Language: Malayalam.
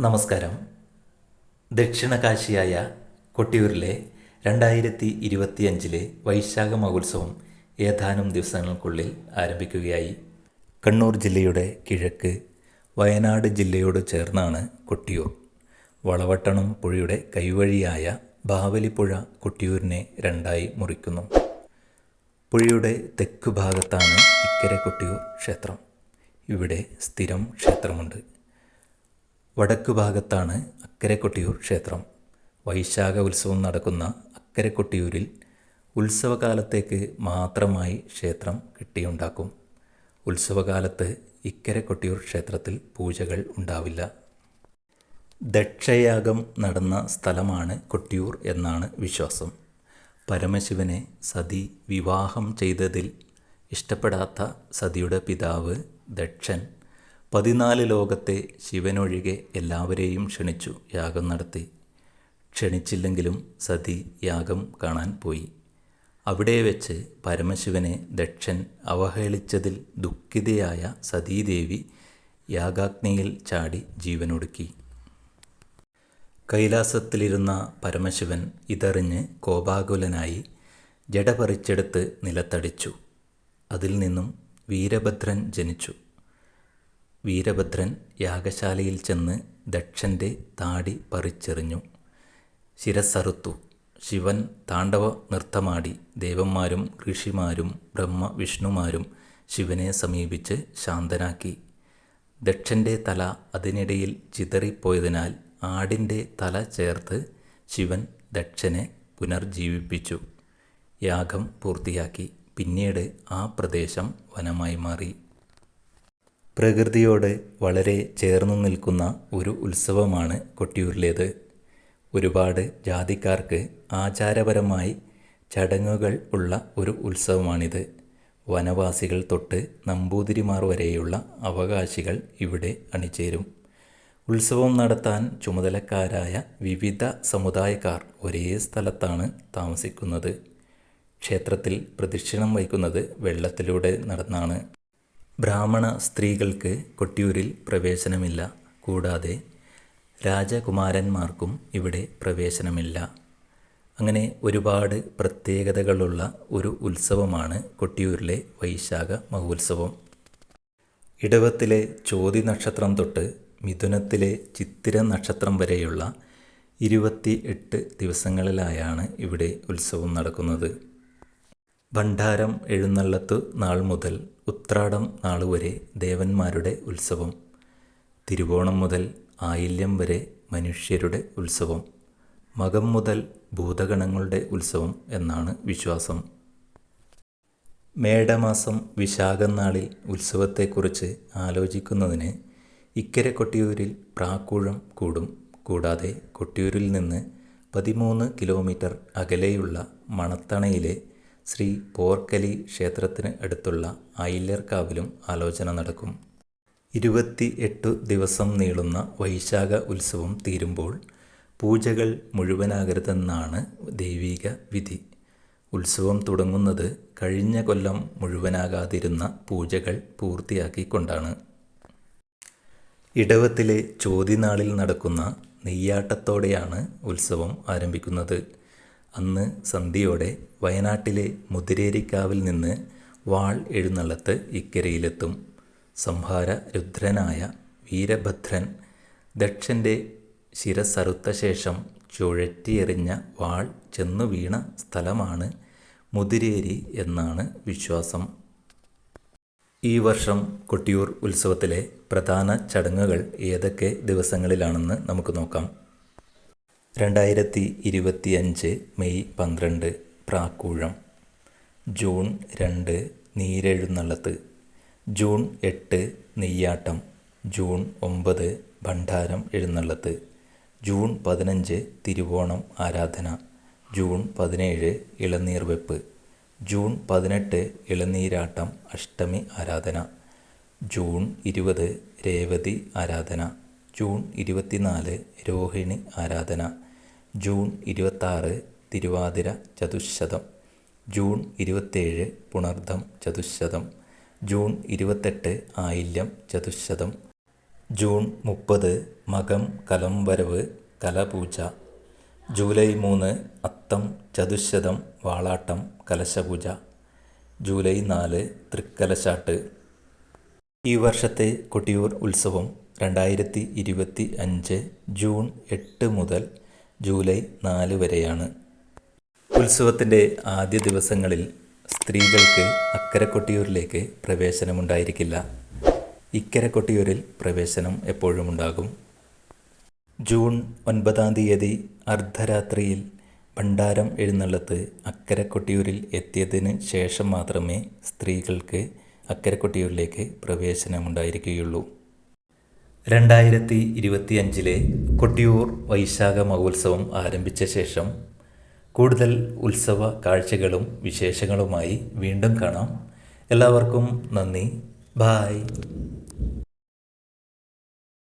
നമസ്കാരം. ദക്ഷിണകാശിയായ കൊട്ടിയൂരിലെ 2025 വൈശാഖ മഹോത്സവം ഏതാനും ദിവസങ്ങൾക്കുള്ളിൽ ആരംഭിക്കുകയായി. കണ്ണൂർ ജില്ലയുടെ കിഴക്ക് വയനാട് ജില്ലയോട് ചേർന്നാണ് കൊട്ടിയൂർ. വളവട്ടണം പുഴയുടെ കൈവഴിയായ ബാവലിപ്പുഴ കൊട്ടിയൂരിനെ രണ്ടായി മുറിക്കുന്നു. പുഴയുടെ തെക്കു ഭാഗത്താണ് ഇക്കരെ കൊട്ടിയൂർ ക്ഷേത്രം. ഇവിടെ സ്ഥിരം ക്ഷേത്രമുണ്ട്. വടക്കു ഭാഗത്താണ് അക്കരെ കൊട്ടിയൂർ ക്ഷേത്രം. വൈശാഖ ഉത്സവം നടക്കുന്ന അക്കരെ കൊട്ടിയൂരിൽ ഉത്സവകാലത്തേക്ക് മാത്രമായി ക്ഷേത്രം കെട്ടിയുണ്ടാക്കും. ഉത്സവകാലത്ത് ഇക്കരെ കൊട്ടിയൂർ ക്ഷേത്രത്തിൽ പൂജകൾ ഉണ്ടാവില്ല. ദക്ഷയാഗം നടന്ന സ്ഥലമാണ് കൊട്ടിയൂർ എന്നാണ് വിശ്വാസം. പരമശിവനെ സതി വിവാഹം ചെയ്തതിൽ ഇഷ്ടപ്പെടാത്ത സതിയുടെ പിതാവ് ദക്ഷൻ 14 ലോകത്തെ ശിവനൊഴികെ എല്ലാവരെയും ക്ഷണിച്ചു യാഗം നടത്തി. ക്ഷണിച്ചില്ലെങ്കിലും സതി യാഗം കാണാൻ പോയി. അവിടെ വെച്ച് പരമശിവനെ ദക്ഷൻ അവഹേളിച്ചതിൽ ദുഃഖിതയായ സതീദേവി യാഗാഗ്നിയിൽ ചാടി ജീവനൊടുക്കി. കൈലാസത്തിലിരുന്ന പരമശിവൻ ഇതറിഞ്ഞ് കോപാകുലനായി ജട പറിച്ചെടുത്ത് നിലത്തടിച്ചു. അതിൽ നിന്നും വീരഭദ്രൻ ജനിച്ചു. വീരഭദ്രൻ യാഗശാലയിൽ ചെന്ന് ദക്ഷൻ്റെ താടി പറിച്ചെറിഞ്ഞു, ശിരസ്സറുത്തു. ശിവൻ താണ്ഡവ നൃത്തമാടി. ദേവന്മാരും ഋഷിമാരും ബ്രഹ്മവിഷ്ണുമാരും ശിവനെ സമീപിച്ച് ശാന്തനാക്കി. ദക്ഷൻ്റെ തല അതിനിടയിൽ ചിതറിപ്പോയതിനാൽ ആടിൻ്റെ തല ചേർത്ത് ശിവൻ ദക്ഷനെ പുനർജീവിപ്പിച്ചു. യാഗം പൂർത്തിയാക്കി. പിന്നീട് ആ പ്രദേശം വനമായി മാറി. പ്രകൃതിയോട് വളരെ ചേർന്നു നിൽക്കുന്ന ഒരു ഉത്സവമാണ് കൊട്ടിയൂരിലേത്. ഒരുപാട് ജാതിക്കാർക്ക് ആചാരപരമായി ചടങ്ങുകൾ ഉള്ള ഒരു ഉത്സവമാണിത്. വനവാസികൾ തൊട്ട് നമ്പൂതിരിമാർ വരെയുള്ള അവകാശികൾ ഇവിടെ അണിചേരും. ഉത്സവം നടത്താൻ ചുമതലക്കാരായ വിവിധ സമുദായക്കാർ ഒരേ സ്ഥലത്താണ് താമസിക്കുന്നത്. ക്ഷേത്രത്തിൽ പ്രദക്ഷിണം വയ്ക്കുന്നത് വെള്ളത്തിലൂടെ നടന്നാണ്. ബ്രാഹ്മണ സ്ത്രീകൾക്ക് കൊട്ടിയൂരിൽ പ്രവേശനമില്ല. കൂടാതെ രാജകുമാരന്മാർക്കും ഇവിടെ പ്രവേശനമില്ല. അങ്ങനെ ഒരുപാട് പ്രത്യേകതകളുള്ള ഒരു ഉത്സവമാണ് കൊട്ടിയൂരിലെ വൈശാഖ മഹോത്സവം. ഇടവത്തിലെ ചോതി നക്ഷത്രം തൊട്ട് മിഥുനത്തിലെ ചിത്തിര നക്ഷത്രം വരെയുള്ള 28 ദിവസങ്ങളിലായാണ് ഇവിടെ ഉത്സവം നടക്കുന്നത്. ഭണ്ഡാരം എഴുന്നള്ളത്ത് നാൾ മുതൽ ഉത്രാടം നാൾ വരെ ദേവന്മാരുടെ ഉത്സവം. തിരുവോണം മുതൽ ആയില്യം വരെ മനുഷ്യരുടെ ഉത്സവം. മകം മുതൽ ഭൂതഗണങ്ങളുടെ ഉത്സവം എന്നാണ് വിശ്വാസം. മേടമാസം വിശാഖം നാളിൽ ഉത്സവത്തെക്കുറിച്ച് ആലോചിക്കുന്നതിന് ഇക്കരെ കൊട്ടിയൂരിൽ പ്രാക്കൂഴം കൂടും. കൂടാതെ കൊട്ടിയൂരിൽ നിന്ന് 13 കിലോമീറ്റർ അകലെയുള്ള മണത്തണയിലെ ശ്രീ പോർക്കലി ക്ഷേത്രത്തിന് അടുത്തുള്ള ആയില്യർക്കാവിലും ആലോചന നടക്കും. 28 ദിവസം നീളുന്ന വൈശാഖ ഉത്സവം തീരുമ്പോൾ പൂജകൾ മുഴുവനാകരുതെന്നാണ് ദൈവിക വിധി. ഉത്സവം തുടങ്ങുന്നത് കഴിഞ്ഞ കൊല്ലം മുഴുവനാകാതിരുന്ന പൂജകൾ പൂർത്തിയാക്കിക്കൊണ്ടാണ്. ഇടവത്തിലെ ചോതിനാളിൽ നടക്കുന്ന നെയ്യാട്ടത്തോടെയാണ് ഉത്സവം ആരംഭിക്കുന്നത്. അന്ന് സന്ധ്യയോടെ വയനാട്ടിലെ മുതിരേരിക്കാവിൽ നിന്ന് വാൾ എഴുന്നള്ളത്ത് ഇക്കരയിലെത്തും. സംഹാര രുദ്രനായ വീരഭദ്രൻ ദക്ഷൻ്റെ ശിരസ്സറുത്ത ശേഷം ചുഴറ്റിയെറിഞ്ഞ വാൾ ചെന്നു വീണ സ്ഥലമാണ് മുതിരേരി എന്നാണ് വിശ്വാസം. ഈ വർഷം കൊട്ടിയൂർ ഉത്സവത്തിലെ പ്രധാന ചടങ്ങുകൾ ഏതൊക്കെ ദിവസങ്ങളിലാണെന്ന് നമുക്ക് നോക്കാം. 2025 മെയ് 12 പ്രാക്കൂഴം, ജൂൺ 2 നീരെഴുന്നള്ളത്ത്, ജൂൺ 8 നെയ്യാട്ടം, ജൂൺ 9 ഭണ്ഡാരം എഴുന്നള്ളത്ത്, ജൂൺ 15 തിരുവോണം ആരാധന, ജൂൺ 17 ഇളനീർ വെപ്പ്, ജൂൺ 18 ഇളനീരാട്ടം അഷ്ടമി ആരാധന, ജൂൺ 20 രേവതി ആരാധന, ജൂൺ 24 രോഹിണി ആരാധന, June 26 Thiruvathira ചതുശ്ശതം, June 27 Punartham ചതുശ്ശതം, June 28 ആയില്യം ചതുശ്ശതം, ജൂൺ 30 മകം കലം വരവ് കലപൂജ. ജൂലൈ 3 അത്തം ചതുശ്ശതം വാളാട്ടം കലശപൂജ. ജൂലൈ 4 തൃക്കലശാട്ട്. ഈ വർഷത്തെ കൊട്ടിയൂർ ഉത്സവം 2025 ജൂൺ 8 മുതൽ ജൂലൈ 4 വരെയാണ്. ഉത്സവത്തിൻ്റെ ആദ്യ ദിവസങ്ങളിൽ സ്ത്രീകൾക്ക് അക്കരെ കൊട്ടിയൂരിലേക്ക് പ്രവേശനമുണ്ടായിരിക്കില്ല. ഇക്കരെ കൊട്ടിയൂരിൽ പ്രവേശനം എപ്പോഴും ഉണ്ടാകും. ജൂൺ 9 അർദ്ധരാത്രിയിൽ ഭണ്ഡാരം എഴുന്നള്ളത്ത് അക്കരെ കൊട്ടിയൂരിൽ എത്തിയതിന് ശേഷം മാത്രമേ സ്ത്രീകൾക്ക് അക്കരെ കൊട്ടിയൂരിലേക്ക് പ്രവേശനമുണ്ടായിരിക്കുകയുള്ളൂ. 2025 കൊട്ടിയൂർ വൈശാഖ മഹോത്സവം ആരംഭിച്ച ശേഷം കൂടുതൽ ഉത്സവ കാഴ്ചകളും വിശേഷങ്ങളുമായി വീണ്ടും കാണാം. എല്ലാവർക്കും നന്ദി. ബായ്.